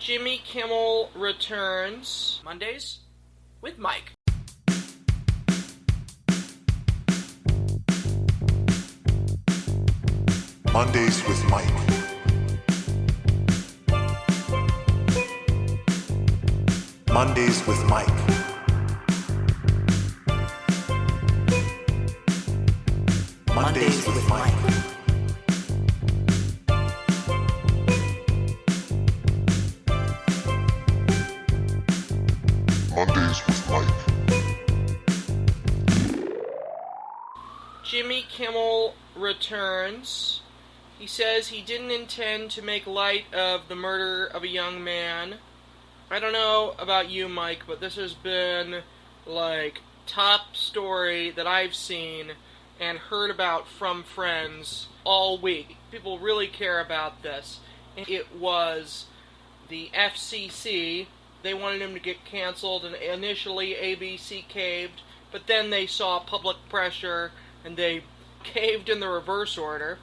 Jimmy Kimmel returns Mondays with Mike. Mondays with Mike. Mondays with Mike. Mondays with Mike. Mondays with Mike. Jimmy Kimmel returns. He says he didn't intend to make light of the murder of a young man. I don't know about you, Mike, but this has been, top story that I've seen and heard about from friends all week. People really care about this. It was the FCC. They wanted him to get canceled, and initially ABC caved, but then they saw public pressure, and they caved in the reverse order.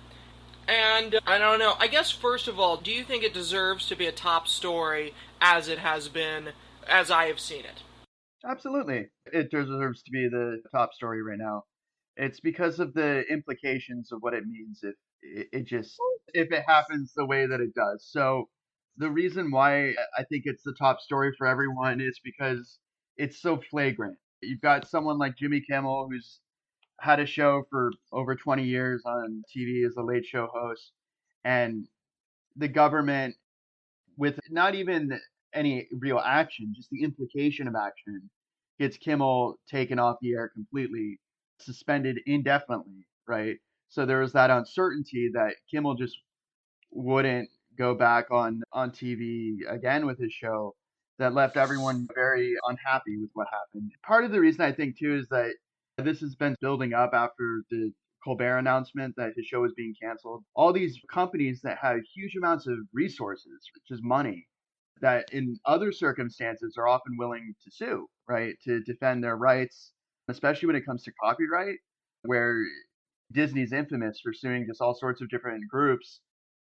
And I don't know, I guess first of all, do you think it deserves to be a top story as it has been, as I have seen it? Absolutely. It deserves to be the top story right now. It's because of the implications of what it means if it happens the way that it does. So the reason why I think it's the top story for everyone is because it's so flagrant. You've got someone like Jimmy Kimmel who's had a show for over 20 years on TV as a late show host, and the government, with not even any real action, just the implication of action, gets Kimmel taken off the air completely, suspended indefinitely, right? So there was that uncertainty that Kimmel just wouldn't go back on TV again with his show, that left everyone very unhappy with what happened. Part of the reason I think too is that this has been building up after the Colbert announcement that his show was being canceled. All these companies that have huge amounts of resources, which is money, that in other circumstances are often willing to sue, right, to defend their rights, especially when it comes to copyright, where Disney's infamous for suing just all sorts of different groups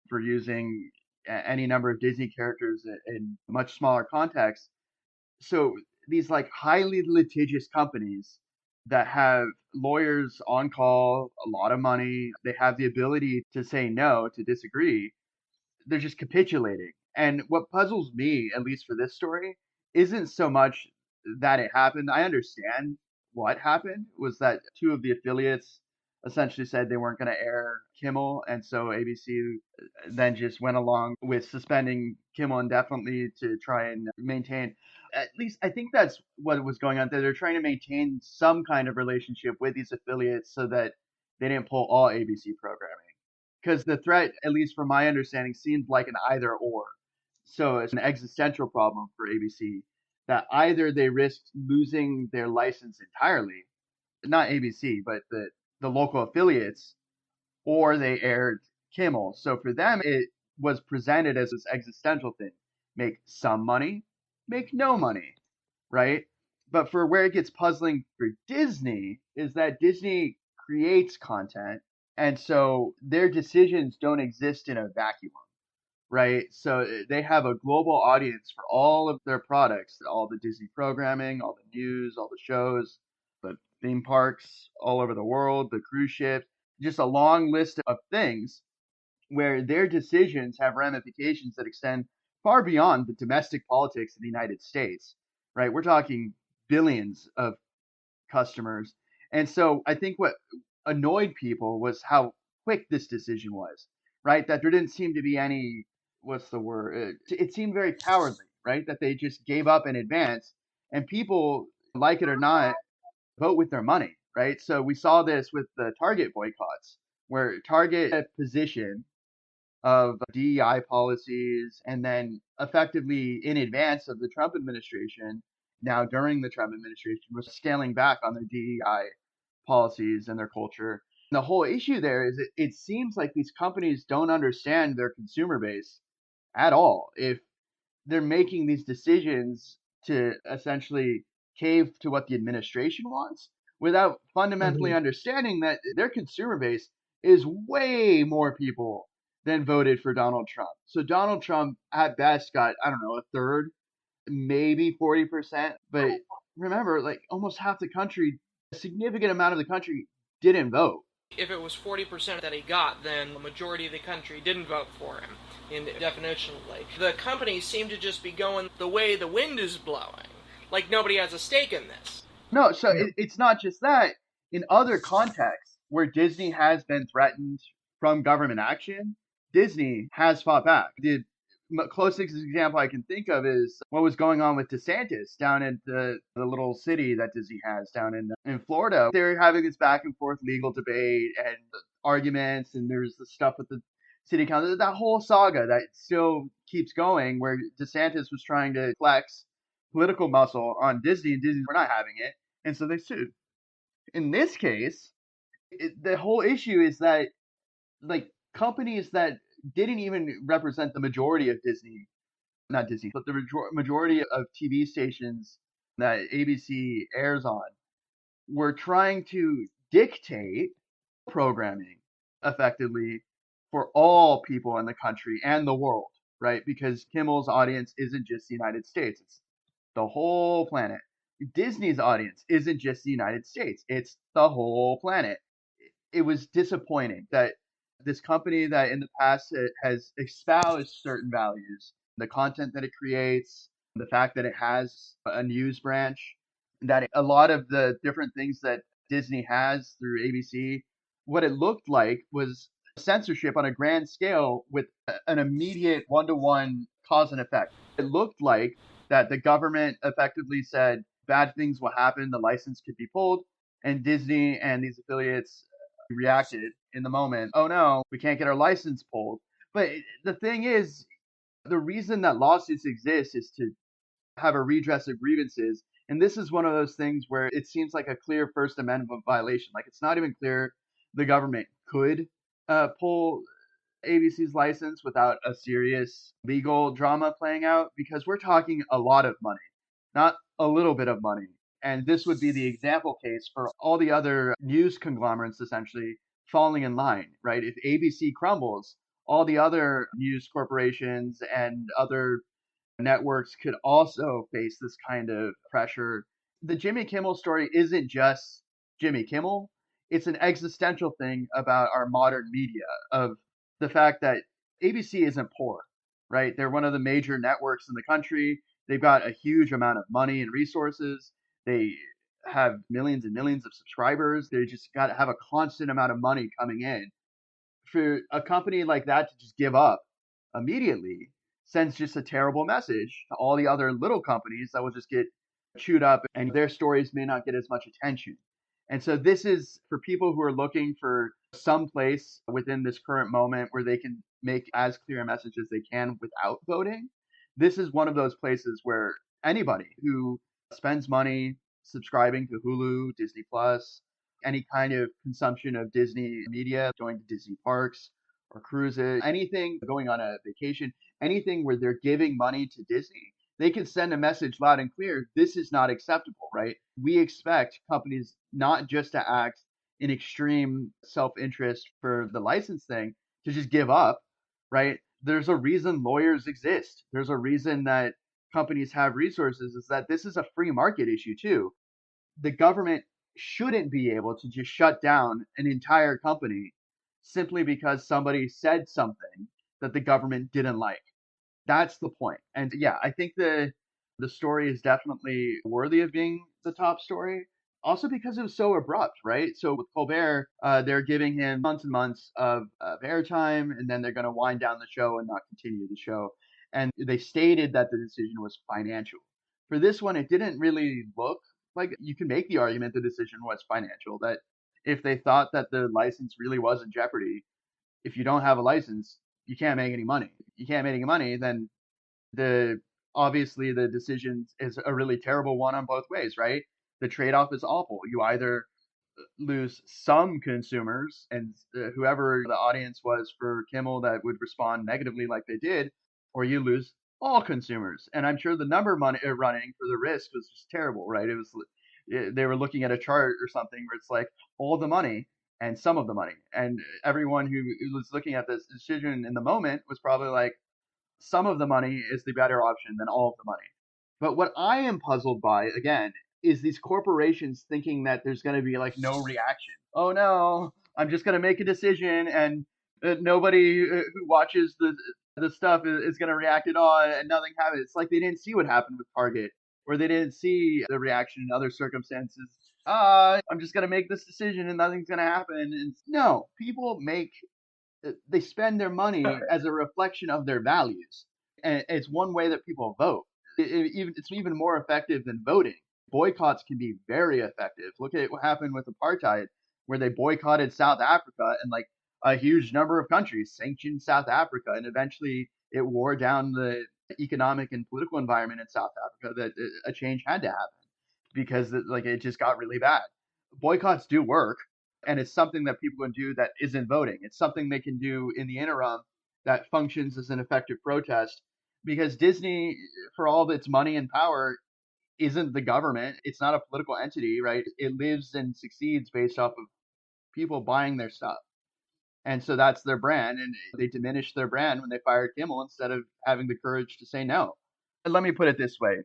for using any number of Disney characters in much smaller contexts. So these highly litigious companies that have lawyers on call, a lot of money, they have the ability to say no, to disagree. They're just capitulating. And what puzzles me, at least for this story, isn't so much that it happened. I understand what happened was that two of the affiliates essentially said they weren't going to air Kimmel, and so ABC then just went along with suspending Kimmel indefinitely to try and maintain. At least I think that's what was going on there. They're trying to maintain some kind of relationship with these affiliates so that they didn't pull all ABC programming. Because the threat, at least from my understanding, seemed like an either or. So it's an existential problem for ABC that either they risked losing their license entirely, not ABC, but the local affiliates, or they aired Kimmel. So for them, it was presented as this existential thing: make some money, make no money, right? But for where it gets puzzling for Disney is that Disney creates content, and so their decisions don't exist in a vacuum, right? So they have a global audience for all of their products, all the Disney programming, all the news, all the shows, the theme parks all over the world, the cruise ships, just a long list of things where their decisions have ramifications that extend far beyond the domestic politics of the United States, right? We're talking billions of customers. And so I think what annoyed people was how quick this decision was, right? That there didn't seem to be any, what's the word? It seemed very cowardly, right? That they just gave up in advance, and people, like it or not, vote with their money, right? So we saw this with the Target boycotts, where Target had a position of DEI policies, and then effectively in advance of the Trump administration, now during the Trump administration, was scaling back on their DEI policies and their culture. And the whole issue there is it seems like these companies don't understand their consumer base at all. If they're making these decisions to essentially cave to what the administration wants without fundamentally understanding that their consumer base is way more people then voted for Donald Trump. So Donald Trump at best got, I don't know, a third, maybe 40%. But remember, like almost half the country, a significant amount of the country didn't vote. If it was 40% that he got, then the majority of the country didn't vote for him, definitionally. The companies seem to just be going the way the wind is blowing. Like nobody has a stake in this. No, so it's not just that. In other contexts where Disney has been threatened from government action, Disney has fought back. The closest example I can think of is what was going on with DeSantis down in the little city that Disney has down in Florida. They're having this back and forth legal debate and arguments, and there's the stuff with the city council. That whole saga that still keeps going where DeSantis was trying to flex political muscle on Disney, and Disney were not having it, and so they sued. In this case, the whole issue is that like companies that didn't even represent the majority of Disney, not Disney, but the majority of TV stations that ABC airs on, were trying to dictate programming effectively for all people in the country and the world, right? Because Kimmel's audience isn't just the United States, it's the whole planet. Disney's audience isn't just the United States, it's the whole planet. It was disappointing that this company that in the past has espoused certain values, the content that it creates, the fact that it has a news branch, that a lot of the different things that Disney has through ABC, what it looked like was censorship on a grand scale with an immediate one-to-one cause and effect. It looked like that the government effectively said bad things will happen, the license could be pulled, and Disney and these affiliates reacted in the moment. Oh no, we can't get our license pulled. But the thing is, the reason that lawsuits exist is to have a redress of grievances. And this is one of those things where it seems like a clear First Amendment violation. Like it's not even clear the government could pull ABC's license without a serious legal drama playing out because we're talking a lot of money, not a little bit of money. And this would be the example case for all the other news conglomerates essentially falling in line, right? If ABC crumbles, all the other news corporations and other networks could also face this kind of pressure. The Jimmy Kimmel story isn't just Jimmy Kimmel, it's an existential thing about our modern media, of the fact that ABC isn't poor, right? They're one of the major networks in the country. They've got a huge amount of money and resources. They have millions and millions of subscribers. They just got to have a constant amount of money coming in. For a company like that to just give up immediately sends just a terrible message to all the other little companies that will just get chewed up and their stories may not get as much attention. And so this is for people who are looking for some place within this current moment where they can make as clear a message as they can without voting. This is one of those places where anybody who spends money subscribing to Hulu, Disney Plus, any kind of consumption of Disney media, going to Disney parks or cruises, anything going on a vacation, anything where they're giving money to Disney, they can send a message loud and clear. This is not acceptable, right? We expect companies not just to act in extreme self interest for the license thing, to just give up, right? There's a reason lawyers exist. There's a reason that companies have resources, is that this is a free market issue too. The government shouldn't be able to just shut down an entire company simply because somebody said something that the government didn't like. That's the point. And yeah, I think the story is definitely worthy of being the top story. Also because it was so abrupt, right? So with Colbert, they're giving him months and months of airtime, and then they're going to wind down the show and not continue the show. And they stated that the decision was financial. For this one, it didn't really look like you can make the argument the decision was financial. That if they thought that the license really was in jeopardy, if you don't have a license, you can't make any money. You can't make any money, then the obviously the decision is a really terrible one on both ways, right? The trade-off is awful. You either lose some consumers and whoever the audience was for Kimmel that would respond negatively like they did, or you lose all consumers. And I'm sure the number money running for the risk was just terrible, right? It was they were looking at a chart or something where it's like all the money and some of the money. And everyone who was looking at this decision in the moment was probably like, some of the money is the better option than all of the money. But what I am puzzled by, again, is these corporations thinking that there's going to be like no reaction. Oh no, I'm just going to make a decision and nobody who watches the stuff is going to react at all and nothing happens. It's like they didn't see what happened with Target, or they didn't see the reaction in other circumstances. I'm just going to make this decision and nothing's going to happen. And no, people they spend their money as a reflection of their values. And it's one way that people vote. It's even more effective than voting. Boycotts can be very effective. Look at what happened with apartheid, where they boycotted South Africa, and like a huge number of countries sanctioned South Africa, and eventually it wore down the economic and political environment in South Africa that a change had to happen because like it just got really bad. Boycotts do work, and it's something that people can do that isn't voting. It's something they can do in the interim that functions as an effective protest, because Disney, for all of its money and power, isn't the government. It's not a political entity, right? It lives and succeeds based off of people buying their stuff. And so that's their brand, and they diminished their brand when they fired Kimmel instead of having the courage to say no. And let me put it this way.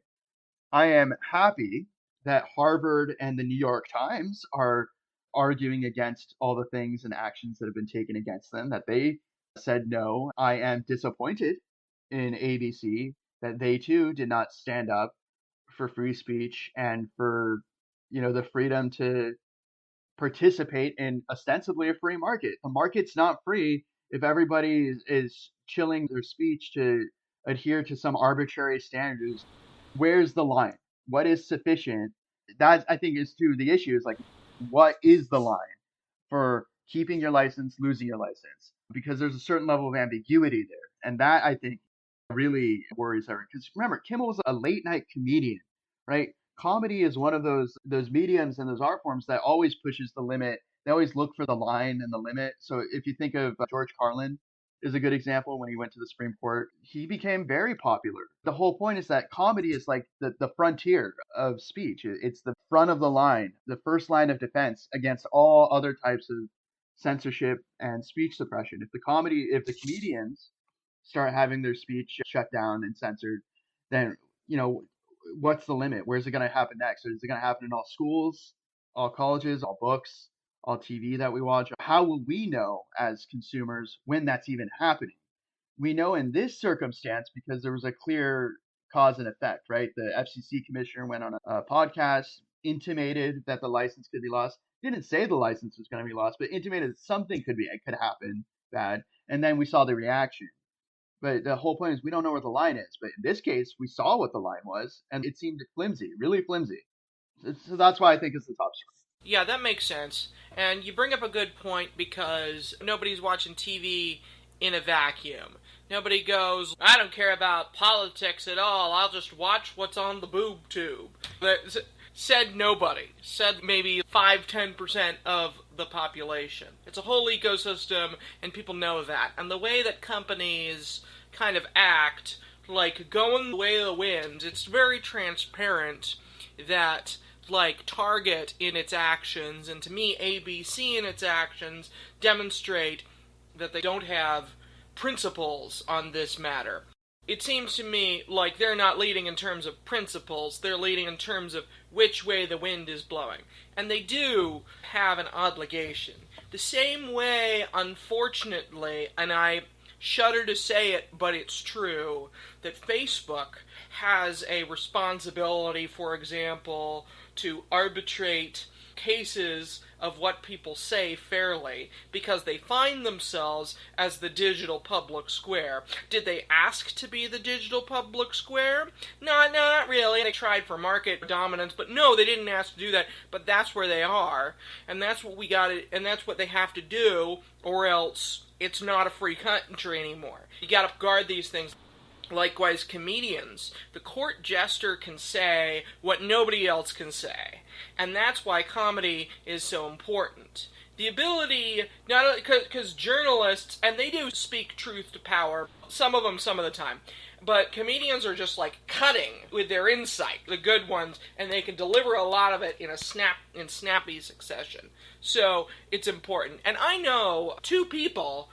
I am happy that Harvard and the New York Times are arguing against all the things and actions that have been taken against them, that they said no. I am disappointed in ABC that they too did not stand up for free speech and for, the freedom to participate in ostensibly a free market. The market's not free if everybody is chilling their speech to adhere to some arbitrary standards. Where's the line? What is sufficient? That, I think, is to the issue, is like, what is the line for keeping your license, losing your license? Because there's a certain level of ambiguity there. And that, I think, really worries everyone. Because remember, Kimmel was a late night comedian, right? Comedy is one of those mediums and those art forms that always pushes the limit. They always look for the line and the limit. So if you think of George Carlin is a good example. When he went to the Supreme Court, he became very popular. The whole point is that comedy is like the frontier of speech. It's the front of the line, the first line of defense against all other types of censorship and speech suppression. If the comedians start having their speech shut down and censored, then, what's the limit? Where's it going to happen next? Is it going to happen in all schools, all colleges, all books, all TV that we watch? How will we know as consumers when that's even happening? We know in this circumstance because there was a clear cause and effect, right? The FCC commissioner went on a podcast, intimated that the license could be lost. Didn't say the license was going to be lost, but intimated that something could happen bad. And then we saw the reaction. But the whole point is we don't know where the line is. But in this case, we saw what the line was, and it seemed flimsy, really flimsy. So that's why I think it's the top story. Yeah, that makes sense. And you bring up a good point, because nobody's watching TV in a vacuum. Nobody goes, I don't care about politics at all, I'll just watch what's on the boob tube. Said nobody. Said maybe 5-10% of the population. It's a whole ecosystem, and people know that. And the way that companies kind of act, like going the way of the wind, it's very transparent that, like, Target in its actions, and to me ABC in its actions, demonstrate that they don't have principles on this matter. It seems to me like they're not leading in terms of principles, they're leading in terms of which way the wind is blowing. And they do have an obligation. The same way, unfortunately, and I shudder to say it, but it's true, that Facebook has a responsibility, for example, to arbitrate cases of what people say fairly, because they find themselves as the digital public square. Did they ask to be the digital public square? No, not really. They tried for market dominance, but no, they didn't ask to do that. But that's where they are, and that's what we got, and that's what they have to do, or else it's not a free country anymore. You got to guard these things. Likewise, comedians. The court jester can say what nobody else can say. And that's why comedy is so important. The ability, not only because journalists, and they do speak truth to power, some of them some of the time, But comedians are just like cutting with their insight, the good ones, and they can deliver a lot of it in snappy succession. So it's important. And I know two people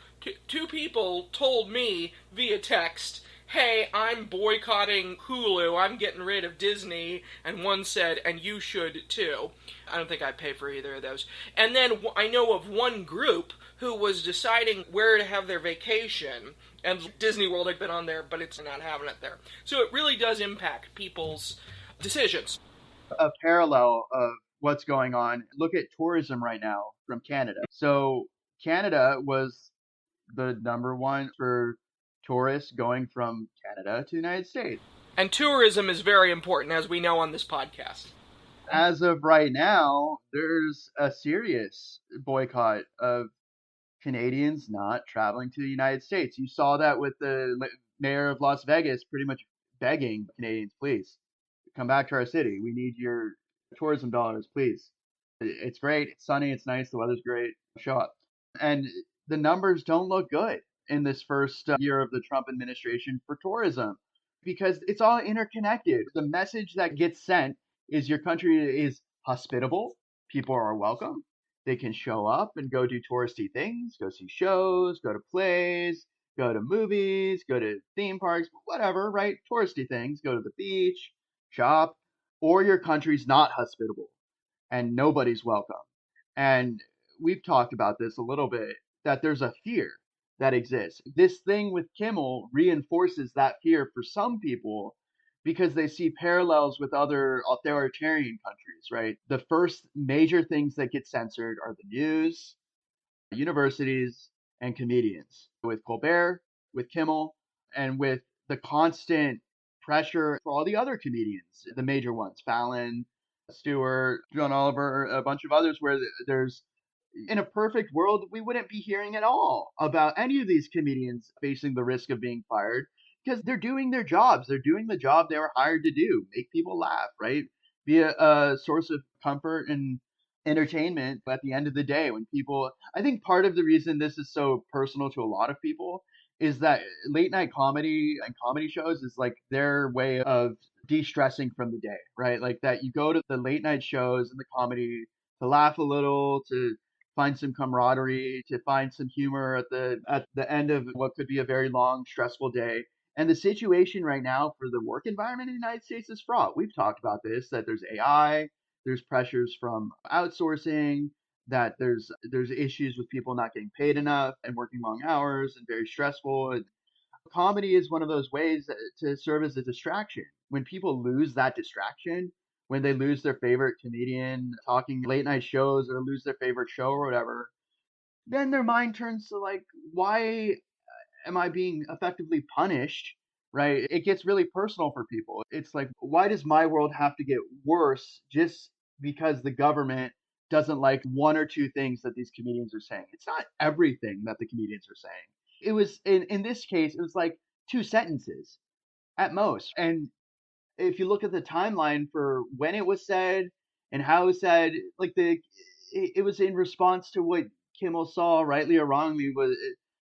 told me via text, hey, I'm boycotting Hulu, I'm getting rid of Disney, and one said, and you should too. I don't think I pay for either of those. And then I know of one group who was deciding where to have their vacation, and Disney World had been on there, but it's not having it there. So it really does impact people's decisions. A parallel of what's going on, look at tourism right now from Canada. So Canada was the number one for tourists going from Canada to the United States. And tourism is very important, as we know on this podcast. As of right now, there's a serious boycott of Canadians not traveling to the United States. You saw that with the mayor of Las Vegas pretty much begging Canadians, please come back to our city. We need your tourism dollars, please. It's great. It's sunny. It's nice. The weather's great. Show up. And the numbers don't look good in this first year of the Trump administration for tourism because it's all interconnected. The message that gets sent is your country is hospitable. People are welcome. They can show up and go do touristy things, go see shows, go to plays, go to movies, go to theme parks, whatever, right? Touristy things, go to the beach, shop, or your country's not hospitable and nobody's welcome. And we've talked about this a little bit that there's a fear that exists. This thing with Kimmel reinforces that fear for some people because they see parallels with other authoritarian countries, right? The first major things that get censored are the news, universities, and comedians. With Colbert, with Kimmel, and with the constant pressure for all the other comedians, the major ones, Fallon, Stewart, John Oliver, a bunch of others, where there's in a perfect world, we wouldn't be hearing at all about any of these comedians facing the risk of being fired because they're doing their jobs. They're doing the job they were hired to do, make people laugh, right? Be a source of comfort and entertainment. But at the end of the day, when people, I think part of the reason this is so personal to a lot of people is that late night comedy and comedy shows is like their way of de-stressing from the day, right? Like that you go to the late night shows and the comedy to laugh a little, to find some camaraderie, to find some humor at the end of what could be a very long, stressful day. And the situation right now for the work environment in the United States is fraught. We've talked about this, that there's AI, there's pressures from outsourcing, that there's issues with people not getting paid enough and working long hours and very stressful. And comedy is one of those ways to serve as a distraction. When people lose that distraction, when they lose their favorite comedian talking late night shows or lose their favorite show or whatever, then their mind turns to like, why am I being effectively punished? Right? It gets really personal for people. It's like, why does my world have to get worse just because the government doesn't like one or two things that these comedians are saying? It's not everything that the comedians are saying. It was in this case, it was like two sentences at most. And if you look at the timeline for when it was said and how it was said, like it was in response to what Kimmel saw, rightly or wrongly, was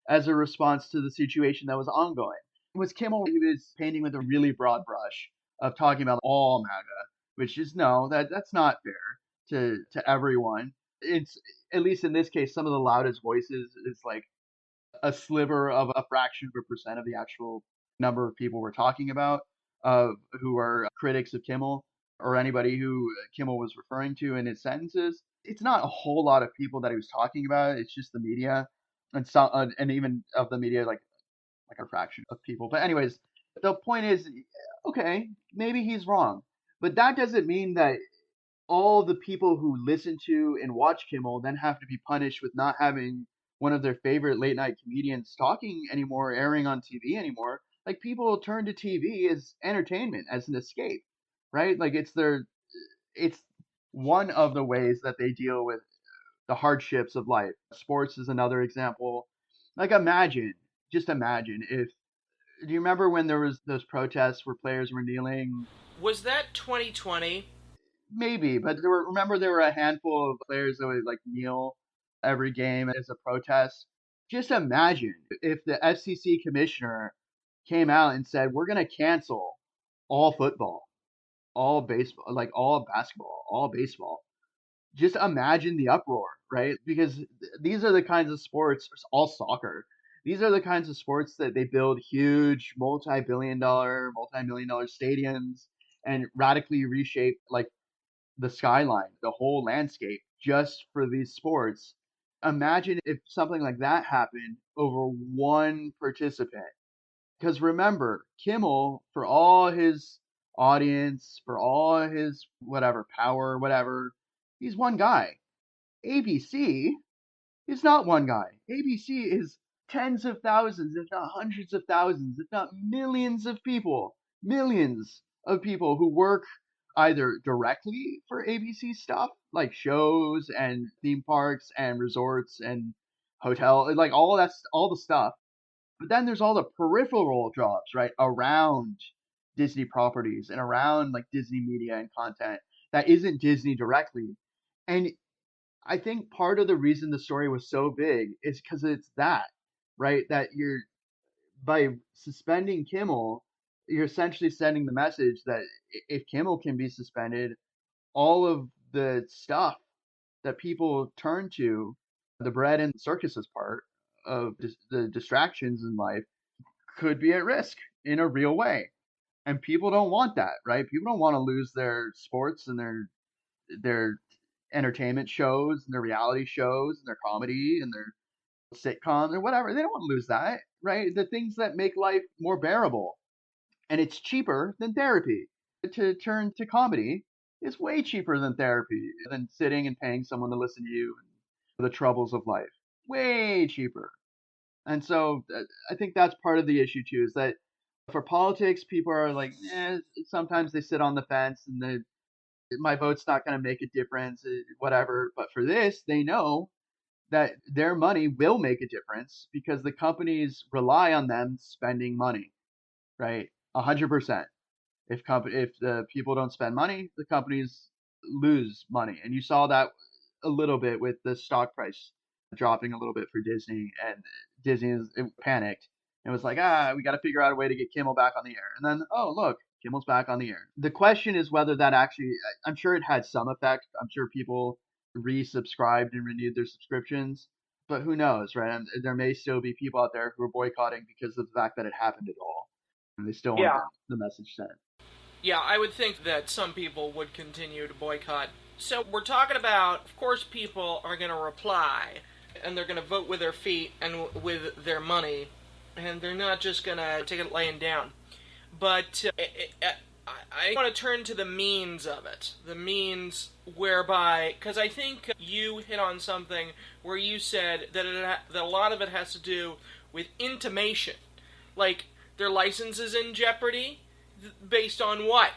as a response to the situation that was ongoing. It was Kimmel, he was painting with a really broad brush of talking about all MAGA, which is no, that's not fair to everyone. It's at least in this case, some of the loudest voices is like a sliver of a fraction of a percent of the actual number of people we're talking about who are critics of Kimmel or anybody who Kimmel was referring to in his sentences. It's not a whole lot of people that he was talking about. It's just the media and some, and even of the media, like a fraction of people. But anyways, the point is, okay, maybe he's wrong, but that doesn't mean that all the people who listen to and watch Kimmel then have to be punished with not having one of their favorite late night comedians talking anymore, airing on TV anymore. Like people turn to TV as entertainment, as an escape, right? Like it's one of the ways that they deal with the hardships of life. Sports is another example. Like just imagine if, do you remember when there was those protests where players were kneeling? Was that 2020? Maybe, but there were a handful of players that would like kneel every game as a protest. Just imagine if the FCC commissioner came out and said, we're going to cancel all football, all baseball, like all basketball, all baseball. Just imagine the uproar, right? Because these are the kinds of sports, all soccer. These are the kinds of sports that they build huge multi-billion dollar, multi-million dollar stadiums and radically reshape like the skyline, the whole landscape just for these sports. Imagine if something like that happened over one participant. Because remember, Kimmel, for all his audience, for all his whatever power, whatever, he's one guy. ABC is not one guy. ABC is tens of thousands, if not hundreds of thousands, if not millions of people who work either directly for ABC stuff, like shows and theme parks and resorts and hotel, like all that's all the stuff. But then there's all the peripheral jobs, right, around Disney properties and around like Disney media and content that isn't Disney directly. And I think part of the reason the story was so big is because it's that, right? That you're by suspending Kimmel, you're essentially sending the message that if Kimmel can be suspended, all of the stuff that people turn to, the bread and circuses part of the distractions in life, could be at risk in a real way. And people don't want that, right? People don't want to lose their sports and their entertainment shows and their reality shows and their comedy and their sitcoms or whatever. They don't want to lose that, right? The things that make life more bearable. And it's cheaper than therapy. To turn to comedy is way cheaper than therapy, than sitting and paying someone to listen to you and the troubles of life. Way cheaper. And so I think that's part of the issue too, is that for politics, people are like, sometimes they sit on the fence and my vote's not going to make a difference, whatever. But for this, they know that their money will make a difference because the companies rely on them spending money, right? 100%. If the people don't spend money, the companies lose money, and you saw that a little bit with the stock price dropping a little bit for Disney, and Disney panicked and was like, we got to figure out a way to get Kimmel back on the air, and then oh look, Kimmel's back on the air. The question is whether that actually, I'm sure it had some effect. I'm sure people resubscribed and renewed their subscriptions, but who knows, right? And there may still be people out there who are boycotting because of the fact that it happened at all, and they still want Yeah. the message sent. Yeah, I would think that some people would continue to boycott. So we're talking about, of course, people are going to reply, and they're going to vote with their feet and with their money, and they're not just going to take it laying down. But I want to turn to the means of it. The means whereby, because I think you hit on something where you said that that a lot of it has to do with intimation. Like, their license is in jeopardy. Based on what?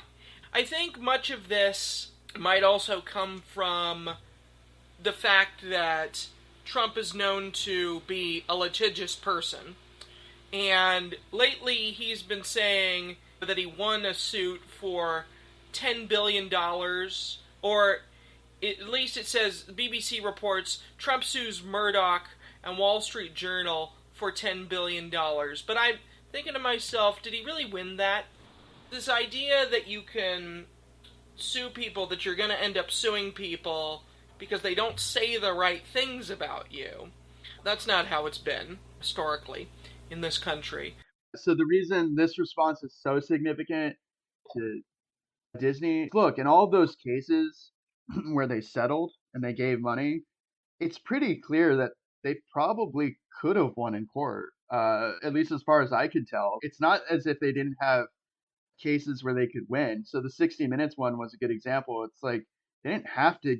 I think much of this might also come from the fact that Trump is known to be a litigious person. And lately he's been saying that he won a suit for $10 billion, or at least it says, BBC reports, Trump sues Murdoch and Wall Street Journal for $10 billion. But I'm thinking to myself, did he really win that? This idea that you can sue people, that you're going to end up suing people because they don't say the right things about you, that's not how it's been historically in this country. So the reason this response is so significant to Disney, look, in all those cases where they settled and they gave money, it's pretty clear that they probably could have won in court, at least as far as I could tell. It's not as if they didn't have cases where they could win. So the 60 Minutes one was a good example. It's like they didn't have to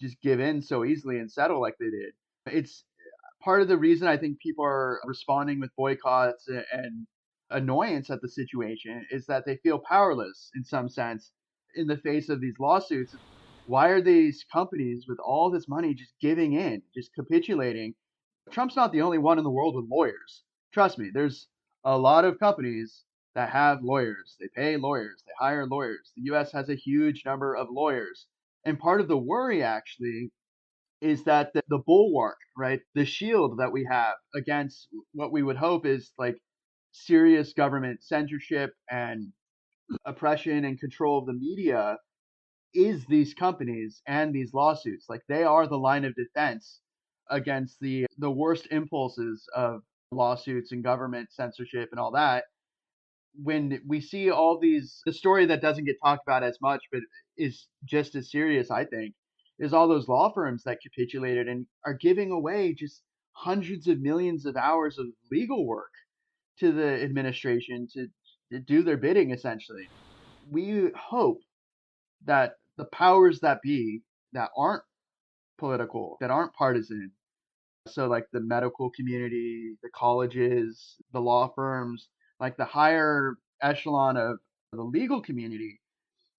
just give in so easily and settle like they did. It's part of the reason I think people are responding with boycotts and annoyance at the situation is that they feel powerless in some sense in the face of these lawsuits. Why are these companies with all this money just giving in, just capitulating? Trump's not the only one in the world with lawyers. Trust me, there's a lot of companies that have lawyers. They pay lawyers. They hire lawyers. The U.S. has a huge number of lawyers. And part of the worry, actually, is that the bulwark, right, the shield that we have against what we would hope is like serious government censorship and oppression and control of the media is these companies and these lawsuits. Like they are the line of defense against the worst impulses of lawsuits and government censorship and all that. When we see all these, the story that doesn't get talked about as much, but is just as serious, I think, is all those law firms that capitulated and are giving away just hundreds of millions of hours of legal work to the administration to do their bidding, essentially. We hope that the powers that be that aren't political, that aren't partisan, so like the medical community, the colleges, the law firms, like the higher echelon of the legal community,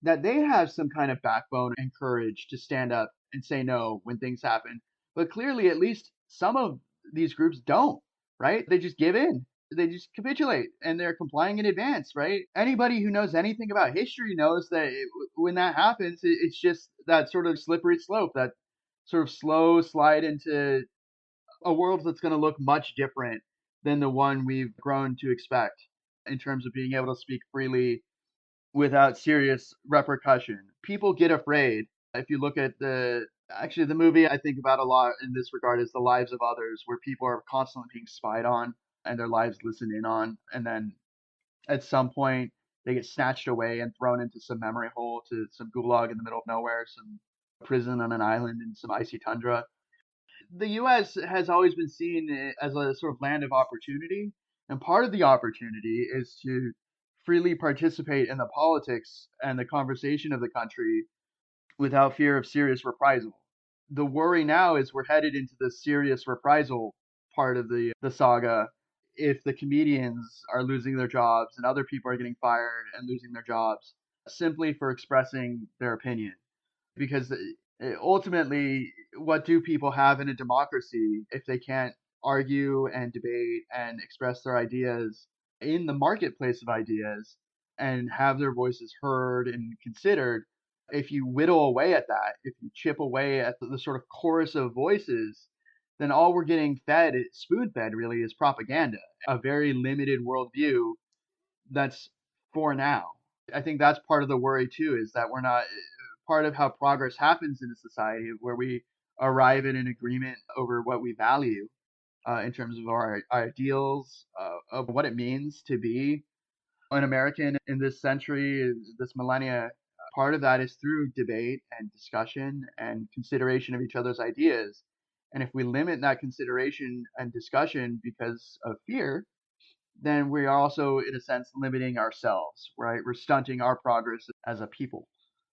that they have some kind of backbone and courage to stand up and say no when things happen. But clearly, at least some of these groups don't, right? They just give in. They just capitulate and they're complying in advance, right? Anybody who knows anything about history knows that when that happens, it's just that sort of slippery slope, that sort of slow slide into a world that's going to look much different than the one we've grown to expect in terms of being able to speak freely without serious repercussion. People get afraid. If you look at the movie I think about a lot in this regard is The Lives of Others, where people are constantly being spied on and their lives listened in on, and then at some point they get snatched away and thrown into some memory hole, to some gulag in the middle of nowhere, some prison on an island in some icy tundra. The US has always been seen as a sort of land of opportunity, and part of the opportunity is to freely participate in the politics and the conversation of the country without fear of serious reprisal. The worry now is we're headed into the serious reprisal part of the saga. If the comedians are losing their jobs and other people are getting fired and losing their jobs simply for expressing their opinion, because ultimately, what do people have in a democracy if they can't argue and debate and express their ideas in the marketplace of ideas and have their voices heard and considered? If you whittle away at that, if you chip away at the sort of chorus of voices, then all we're getting fed, spoon fed really, is propaganda, a very limited worldview that's for now. I think that's part of the worry too, is that we're not part of how progress happens in a society where we arrive at an agreement over what we value in terms of our ideals, of what it means to be an American in this century, this millennia. Part of that is through debate and discussion and consideration of each other's ideas. And if we limit that consideration and discussion because of fear, then we are also, in a sense, limiting ourselves, right? We're stunting our progress as a people.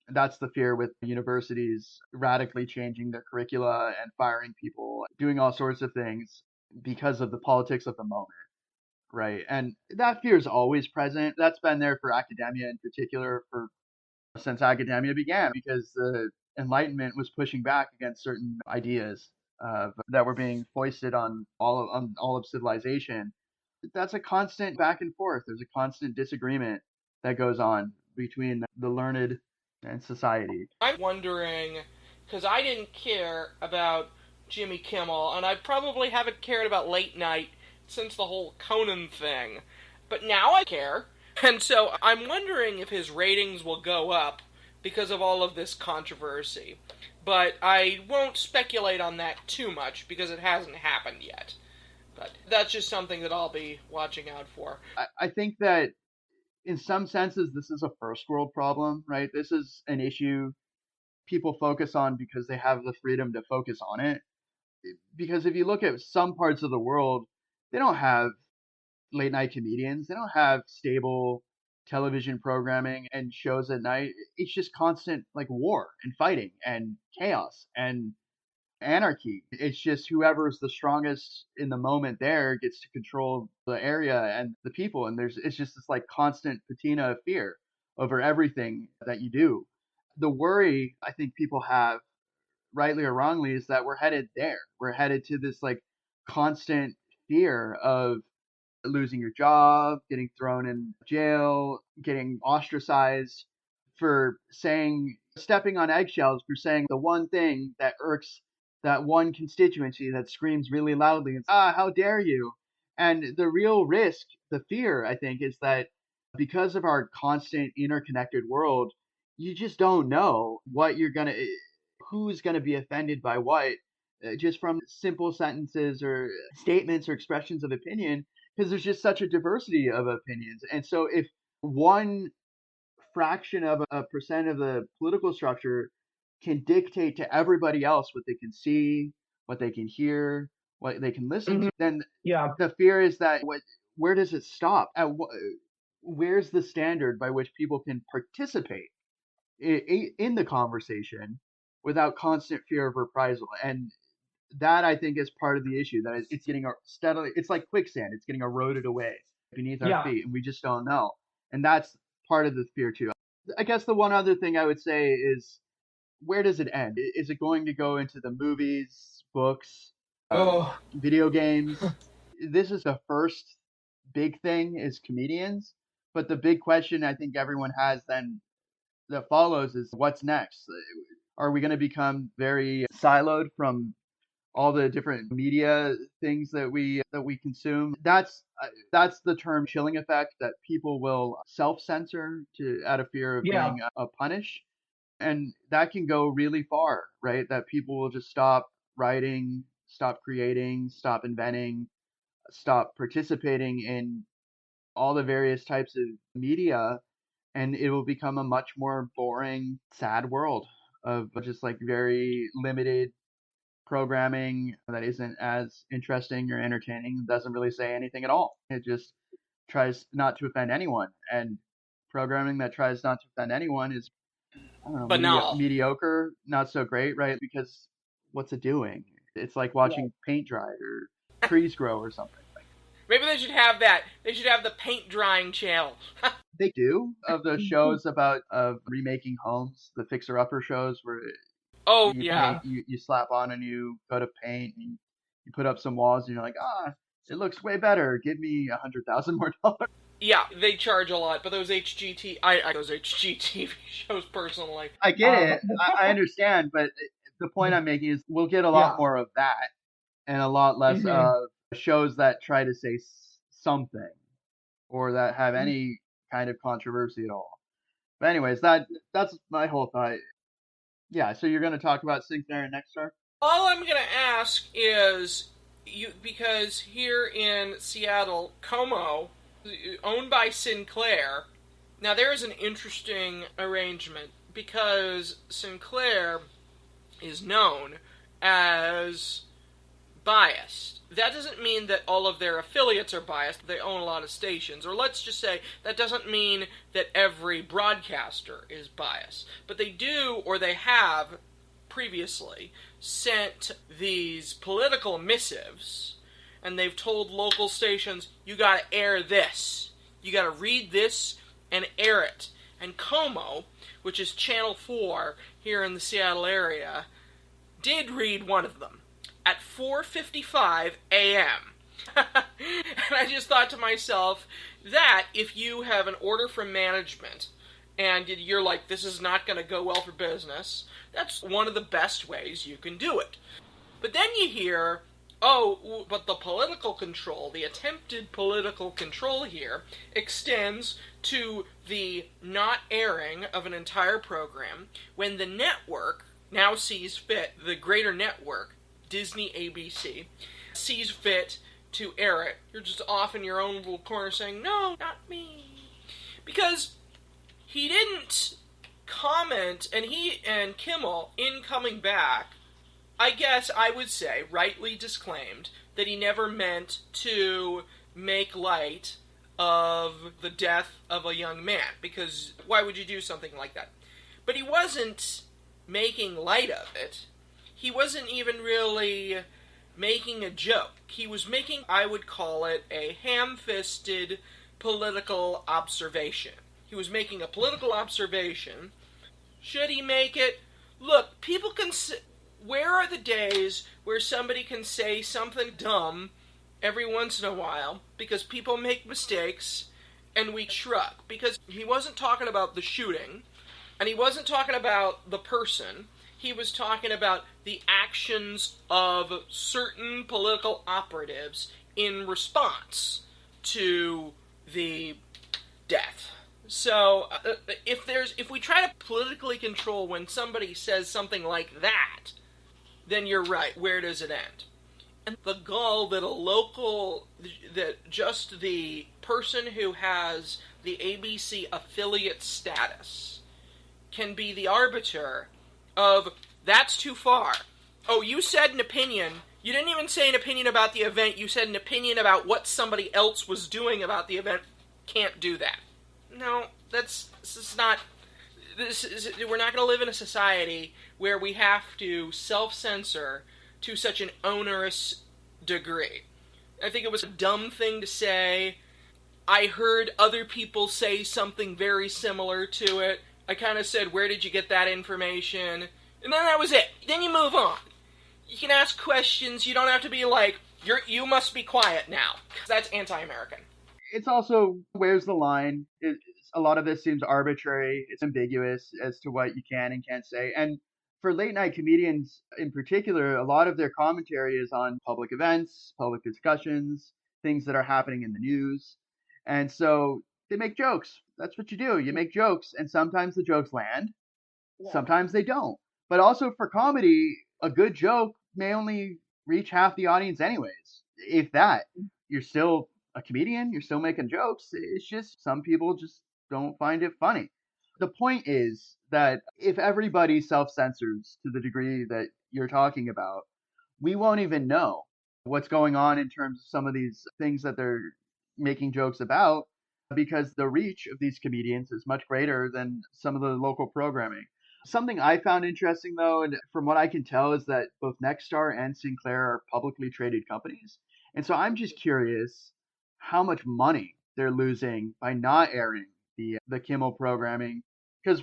That's the fear with universities radically changing their curricula and firing people, doing all sorts of things because of the politics of the moment, right? And that fear is always present. That's been there for academia in particular for since academia began, because the Enlightenment was pushing back against certain ideas that were being foisted on all of civilization. That's a constant back and forth. There's a constant disagreement that goes on between the learned and society. I'm wondering, because I didn't care about Jimmy Kimmel, and I probably haven't cared about late night since the whole Conan thing. But now I care. And so I'm wondering if his ratings will go up because of all of this controversy. But I won't speculate on that too much because it hasn't happened yet. But that's just something that I'll be watching out for. I think that in some senses, this is a first world problem, right? This is an issue people focus on because they have the freedom to focus on it. Because if you look at some parts of the world, they don't have late night comedians, they don't have stable television programming and shows at night. It's just constant like war and fighting and chaos and anarchy. It's just whoever's the strongest in the moment there gets to control the area and the people. And it's just this like constant patina of fear over everything that you do. The worry I think people have, rightly or wrongly, is that we're headed there. We're headed to this like constant fear of losing your job, getting thrown in jail, getting ostracized for stepping on eggshells for saying the one thing that irks that one constituency that screams really loudly and how dare you? And the real risk The fear, I think, is that because of our constant interconnected world, you just don't know what who's gonna be offended by what, just from simple sentences or statements or expressions of opinion, because there's just such a diversity of opinions. And so if one fraction of a percent of the political structure can dictate to everybody else what they can see, what they can hear, what they can listen to, then Yeah. the fear is that where does it stop? Where's the standard by which people can participate in the conversation without constant fear of reprisal? And that, I think, is part of the issue, that it's getting steadily, it's like quicksand, it's getting eroded away beneath our feet, and we just don't know. And that's part of the fear too. I guess the one other thing I would say is, where does it end? Is it going to go into the movies, books, video games? This is the first big thing, is comedians. But the big question I think everyone has then that follows is, what's next? Are we going to become very siloed from all the different media things that we consume? That's the term chilling effect, that people will self-censor out of fear of being punished. And that can go really far, right? That people will just stop writing, stop creating, stop inventing, stop participating in all the various types of media, and it will become a much more boring, sad world of just like very limited programming that isn't as interesting or entertaining, doesn't really say anything at all. It just tries not to offend anyone. And programming that tries not to offend anyone is, I don't know, banal, mediocre, not so great, right? Because what's it doing? It's like watching paint dry or trees grow or something. Maybe they should have that. They should have the paint drying channel. They do, of those shows about remaking homes, the fixer-upper shows where you slap on and you go to paint and you put up some walls and you're like, it looks way better. Give me $100,000 more dollars. Yeah, they charge a lot, but those those HGTV shows personally. I get it. I understand, but the point I'm making is we'll get a lot more of that and a lot less of shows that try to say something or that have any kind of controversy at all. But anyways, that's my whole thought. Yeah, so you're going to talk about Sinclair next, sir? All I'm going to ask is, because here in Seattle, Como, owned by Sinclair, now there is an interesting arrangement, because Sinclair is known as biased. That doesn't mean that all of their affiliates are biased. They own a lot of stations. Or let's just say, that doesn't mean that every broadcaster is biased. But they do, or they have previously, sent these political missives, and they've told local stations, you gotta air this. You gotta read this and air it. And Como, which is Channel 4 here in the Seattle area, did read one of them at 4:55 a.m. And I just thought to myself that if you have an order from management and you're like, this is not going to go well for business, that's one of the best ways you can do it. But then you hear, but the political control, the attempted political control here, extends to the not airing of an entire program when the network now sees fit, the greater network, Disney ABC, sees fit to air it. You're just off in your own little corner saying, no, not me. Because he didn't comment, and he and Kimmel, in coming back, I guess I would say, rightly disclaimed that he never meant to make light of the death of a young man, because why would you do something like that? But he wasn't making light of it. He wasn't even really making a joke. He was making, I would call it, a ham-fisted political observation. He was making a political observation. Should he make it? Look, people can where are the days where somebody can say something dumb every once in a while, because people make mistakes, and we shrug? Because he wasn't talking about the shooting, and he wasn't talking about the person. He was talking about the actions of certain political operatives in response to the death. So if we try to politically control when somebody says something like that, then you're right. Where does it end? And the gall that just the person who has the ABC affiliate status can be the arbiter of that's too far. Oh, you said an opinion. You didn't even say an opinion about the event. You said an opinion about what somebody else was doing about the event. Can't do that. No, this is not. We're not going to live in a society where we have to self-censor to such an onerous degree. I think it was a dumb thing to say. I heard other people say something very similar to it. I kind of said, where did you get that information? And then that was it. Then you move on. You can ask questions. You don't have to be like, you must be quiet now. Because that's anti-American. It's also, where's the line? A lot of this seems arbitrary. It's ambiguous as to what you can and can't say. And for late night comedians in particular, a lot of their commentary is on public events, public discussions, things that are happening in the news. And so they make jokes. That's what you do. You make jokes, and sometimes the jokes land, sometimes they don't. But also for comedy, a good joke may only reach half the audience anyways. If that, you're still a comedian, you're still making jokes. It's just some people just don't find it funny. The point is that if everybody self-censors to the degree that you're talking about, we won't even know what's going on in terms of some of these things that they're making jokes about, because the reach of these comedians is much greater than some of the local programming. Something I found interesting, though, and from what I can tell, is that both Nexstar and Sinclair are publicly traded companies. And so I'm just curious how much money they're losing by not airing the Kimmel programming. Because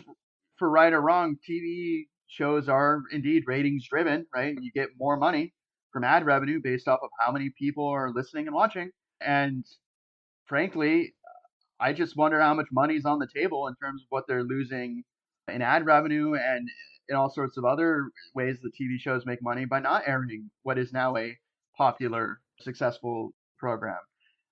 for right or wrong, TV shows are indeed ratings driven, right? You get more money from ad revenue based off of how many people are listening and watching. And frankly, I just wonder how much money's on the table in terms of what they're losing in ad revenue and in all sorts of other ways that TV shows make money by not airing what is now a popular, successful program.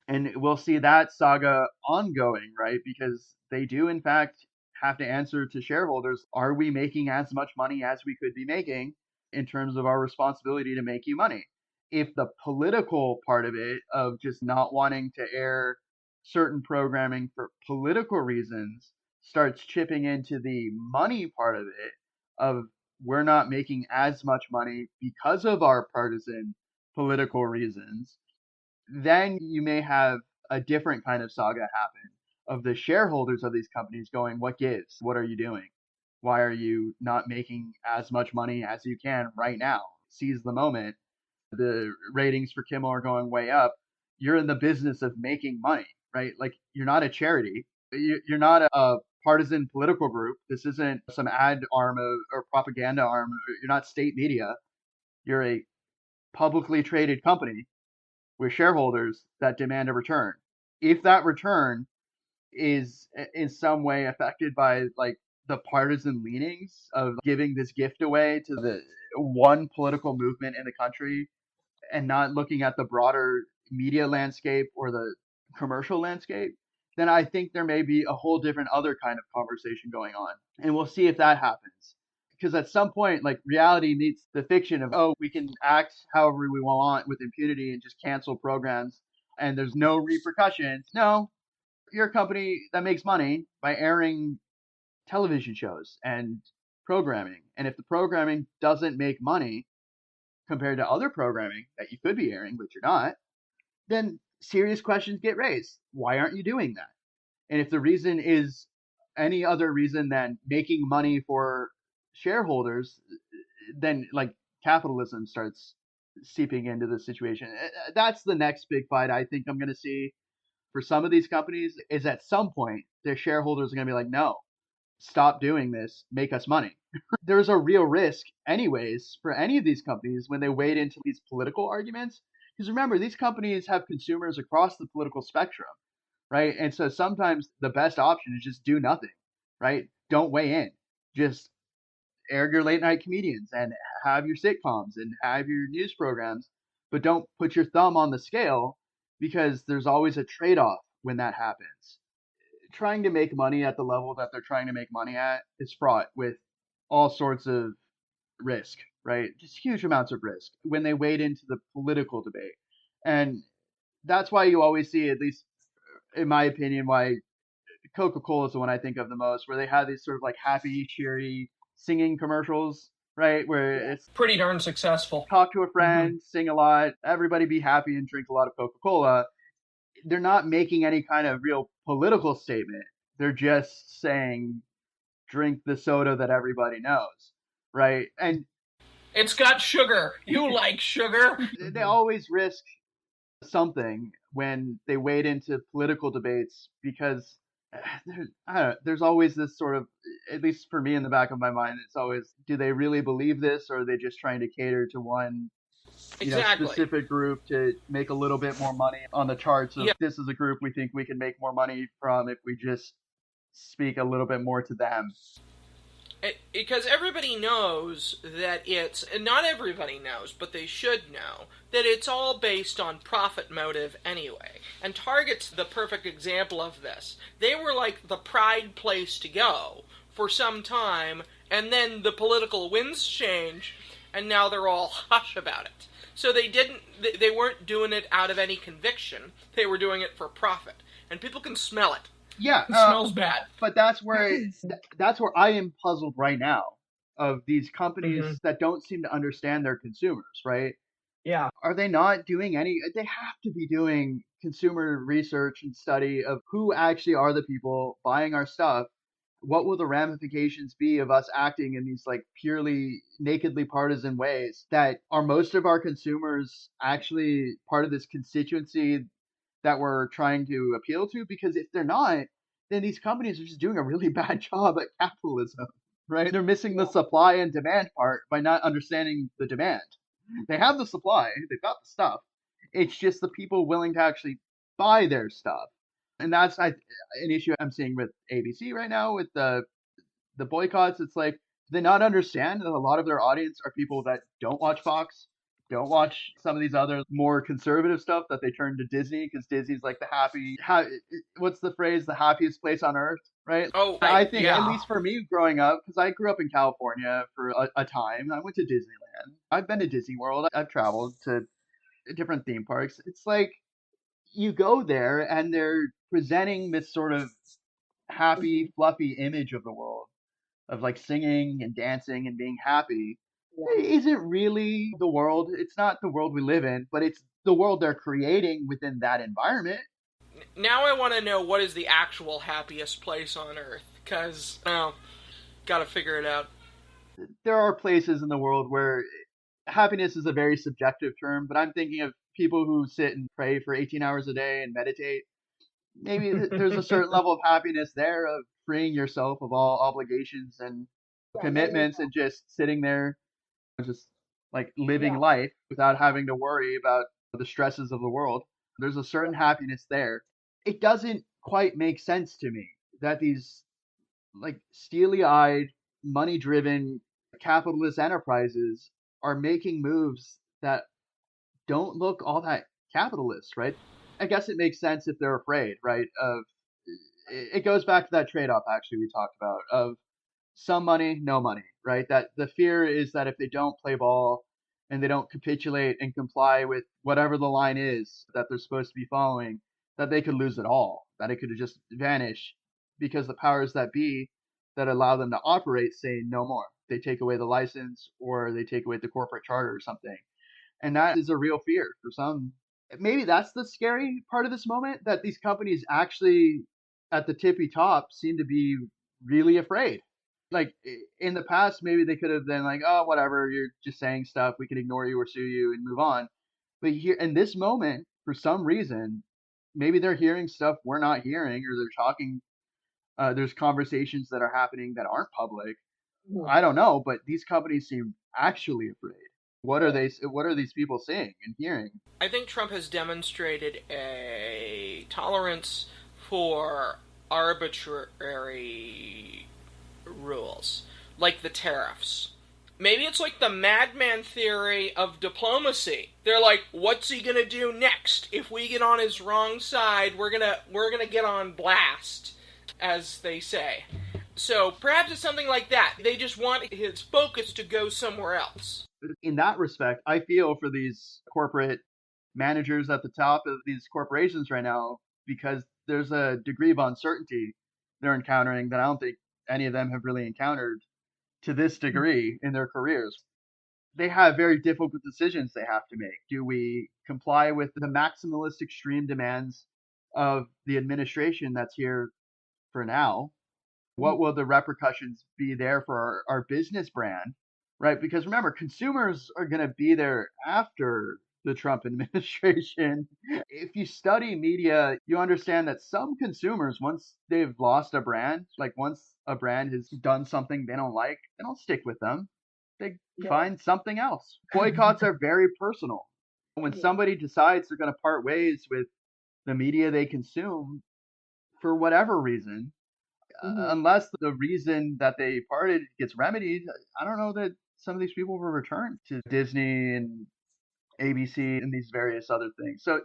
And we'll see that saga ongoing, right? Because they do, in fact, have to answer to shareholders, are we making as much money as we could be making in terms of our responsibility to make you money? If the political part of it, of just not wanting to air certain programming for political reasons, starts chipping into the money part of it, of we're not making as much money because of our partisan political reasons, then you may have a different kind of saga happen of the shareholders of these companies going, what gives? What are you doing? Why are you not making as much money as you can right now? Seize the moment. The ratings for Kimmel are going way up. You're in the business of making money, right? Like, you're not a charity. You're not a partisan political group. This isn't some ad arm or propaganda arm. You're not state media. You're a publicly traded company with shareholders that demand a return. If that return is in some way affected by like the partisan leanings of giving this gift away to the one political movement in the country and not looking at the broader media landscape or the commercial landscape, then I think there may be a whole different other kind of conversation going on. And we'll see if that happens. Because at some point, like, reality meets the fiction of, oh, we can act however we want with impunity and just cancel programs and there's no repercussions. No, you're a company that makes money by airing television shows and programming. And if the programming doesn't make money compared to other programming that you could be airing, but you're not, then serious questions get raised. Why aren't you doing that? And if the reason is any other reason than making money for shareholders, then like capitalism starts seeping into the situation. That's the next big fight I think I'm going to see for some of these companies, is at some point their shareholders are going to be like, no, stop doing this, make us money. There's a real risk anyways for any of these companies when they wade into these political arguments. Because remember, these companies have consumers across the political spectrum, right? And so sometimes the best option is just do nothing, right? Don't weigh in. Just air your late night comedians and have your sitcoms and have your news programs, but don't put your thumb on the scale because there's always a trade-off when that happens. Trying to make money at the level that they're trying to make money at is fraught with all sorts of risk, right? Just huge amounts of risk when they wade into the political debate. And that's why you always see, at least in my opinion, why Coca-Cola is the one I think of the most, where they have these sort of like happy, cheery singing commercials, right? Where it's Pretty darn successful. talk to a friend, sing a lot, everybody be happy and drink a lot of Coca-Cola. They're not making any kind of real political statement. They're just saying, drink the soda that everybody knows, right? And It's got sugar. You like sugar. they always risk something when they wade into political debates because I don't know, there's always this sort of, at least for me in the back of my mind, it's always, do they really believe this, or are they just trying to cater to one Exactly. specific group to make a little bit more money on the charts of Yeah. this is a group we think we can make more money from if we just speak a little bit more to them. Because everybody knows that it's, and not everybody knows, but they should know, that it's all based on profit motive anyway. And Target's the perfect example of this. They were like the pride place to go for some time, and then the political winds change, and now they're all hush about it. So they weren't doing it out of any conviction. They were doing it for profit. And people can smell it. Yeah, It smells bad. but that's where I am puzzled right now of these companies that don't seem to understand their consumers, right? Yeah. Are they not doing any? They have to be doing consumer research and study of who actually are the people buying our stuff. What will the ramifications be of us acting in these like purely nakedly partisan ways? That are most of our consumers actually part of this constituency that we're trying to appeal to? Because if they're not, then these companies are just doing a really bad job at capitalism, right? They're missing the supply and demand part by not understanding the demand. They have the supply, they've got the stuff. It's just the people willing to actually buy their stuff. And that's an issue I'm seeing with ABC right now with the boycotts. It's like, do they not understand that a lot of their audience are people that don't watch Fox, don't watch some of these other more conservative stuff, that they turn to Disney because Disney's like what's the phrase, the happiest place on earth, right? Oh, I think, yeah. at least for me growing up, because I grew up in California for a time, I went to Disneyland. I've been to Disney World. I've traveled to different theme parks. It's like you go there and they're presenting this sort of happy, fluffy image of the world, of like singing and dancing and being happy. It isn't really the world. It's not the world we live in, but it's the world they're creating within that environment. Now I want to know what is the actual happiest place on Earth, because, gotta figure it out. There are places in the world where happiness is a very subjective term, but I'm thinking of people who sit and pray for 18 hours a day and meditate. Maybe there's a certain level of happiness there of freeing yourself of all obligations and commitments and just sitting there, just like living life without having to worry about the stresses of the world. There's a certain happiness there. It doesn't quite make sense to me that these like steely-eyed, money-driven capitalist enterprises are making moves that don't look all that capitalist, right? I guess it makes sense if they're afraid, right? It goes back to that trade-off actually we talked about of some money, no money, right? That the fear is that if they don't play ball and they don't capitulate and comply with whatever the line is that they're supposed to be following, that they could lose it all, that it could just vanish because the powers that be that allow them to operate say no more. They take away the license or they take away the corporate charter or something. And that is a real fear for some. Maybe that's the scary part of this moment, that these companies actually at the tippy top seem to be really afraid. Like in the past, maybe they could have been like, oh, whatever, you're just saying stuff, we can ignore you or sue you and move on. But here in this moment, for some reason, maybe they're hearing stuff we're not hearing, or they're talking, there's conversations that are happening that aren't public. I don't know, but these companies seem actually afraid. What are these people seeing and hearing? I think Trump has demonstrated a tolerance for arbitrary rules, like the tariffs. Maybe it's like the madman theory of diplomacy. They're like, what's he gonna do next? If we get on his wrong side, we're gonna get on blast, as they say. So perhaps it's something like that. They just want his focus to go somewhere else. In that respect, I feel for these corporate managers at the top of these corporations right now, because there's a degree of uncertainty they're encountering that I don't think any of them have really encountered to this degree in their careers. They have very difficult decisions they have to make. Do we comply with the maximalist extreme demands of the administration that's here for now? What will the repercussions be there for our business brand, right? Because remember, consumers are going to be there after the Trump administration. If you study media, you understand that some consumers, once they've lost a brand, like once a brand has done something they don't like, they don't stick with them. They find something else. Boycotts are very personal. When somebody decides they're going to part ways with the media they consume for whatever reason, unless the reason that they parted gets remedied, I don't know that some of these people will return to Disney and ABC and these various other things. So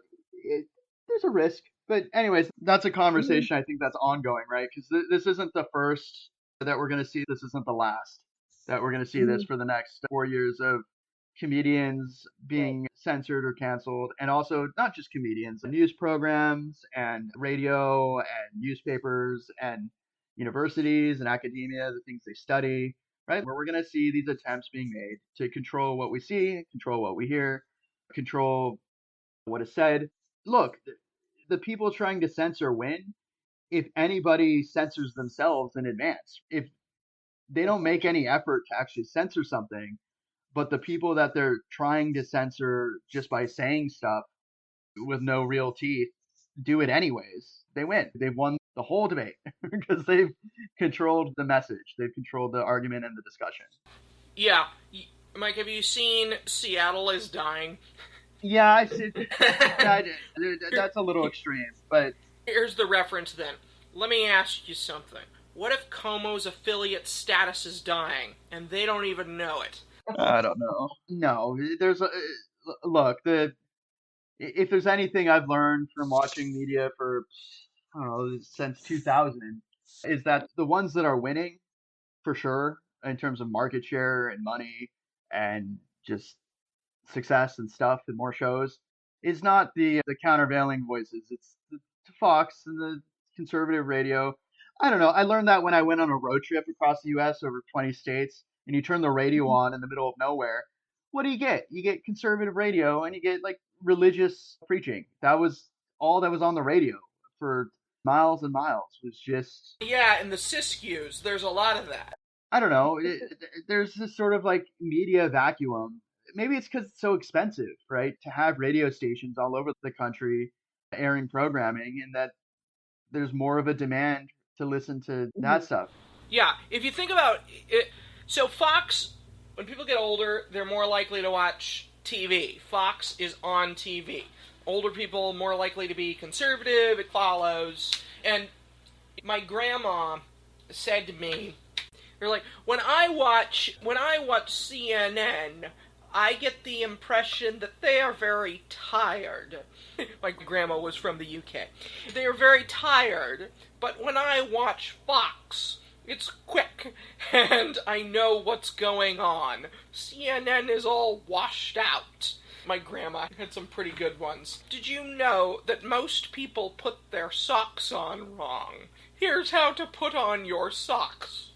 there's a risk. But anyways, that's a conversation I think that's ongoing, right? Because this isn't the first that we're going to see. This isn't the last that we're going to see this for the next 4 years of comedians being censored or canceled. And also not just comedians, news programs and radio and newspapers and universities and academia, the things they study, right? Where we're going to see these attempts being made to control what we see, control what we hear, control what is said. Look, the people trying to censor win if anybody censors themselves in advance. If they don't make any effort to actually censor something, but the people that they're trying to censor just by saying stuff with no real teeth do it anyways, they win. They've won the whole debate because they've controlled the message. They've controlled the argument and the discussion. Yeah. Mike, have you seen Seattle is Dying? Yeah, that's a little extreme, but... Here's the reference then. Let me ask you something. What if Como's affiliate status is dying, and they don't even know it? I don't know. No, there's a... Look, if there's anything I've learned from watching media for, I don't know, since 2000, is that the ones that are winning, for sure, in terms of market share and money and just success and stuff and more shows, is not the countervailing voices. It's the Fox and the conservative radio. I don't know. I learned that when I went on a road trip across the U.S. over 20 states, and you turn the radio on in the middle of nowhere. What do you get? You get conservative radio, and you get like religious preaching. That was all that was on the radio for miles and miles. Was just yeah, and the Siskiyous. There's a lot of that. I don't know. There's this sort of like media vacuum. Maybe it's because it's so expensive, right, to have radio stations all over the country airing programming, and that there's more of a demand to listen to that stuff. Yeah, if you think about it, so Fox, when people get older, they're more likely to watch TV. Fox is on TV. Older people more likely to be conservative, it follows. And my grandma said to me, they're like, when I watch CNN, I get the impression that they are very tired. My grandma was from the UK. They are very tired, but when I watch Fox, it's quick, and I know what's going on. CNN is all washed out. My grandma had some pretty good ones. Did you know that most people put their socks on wrong? Here's how to put on your socks.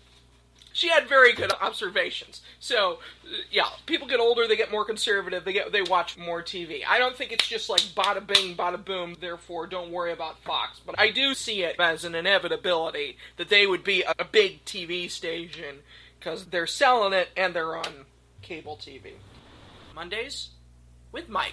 She had very good observations. So, yeah, people get older, they get more conservative, they watch more TV. I don't think it's just like bada bing, bada boom, therefore don't worry about Fox. But I do see it as an inevitability that they would be a big TV station because they're selling it and they're on cable TV. Mondays with Mike.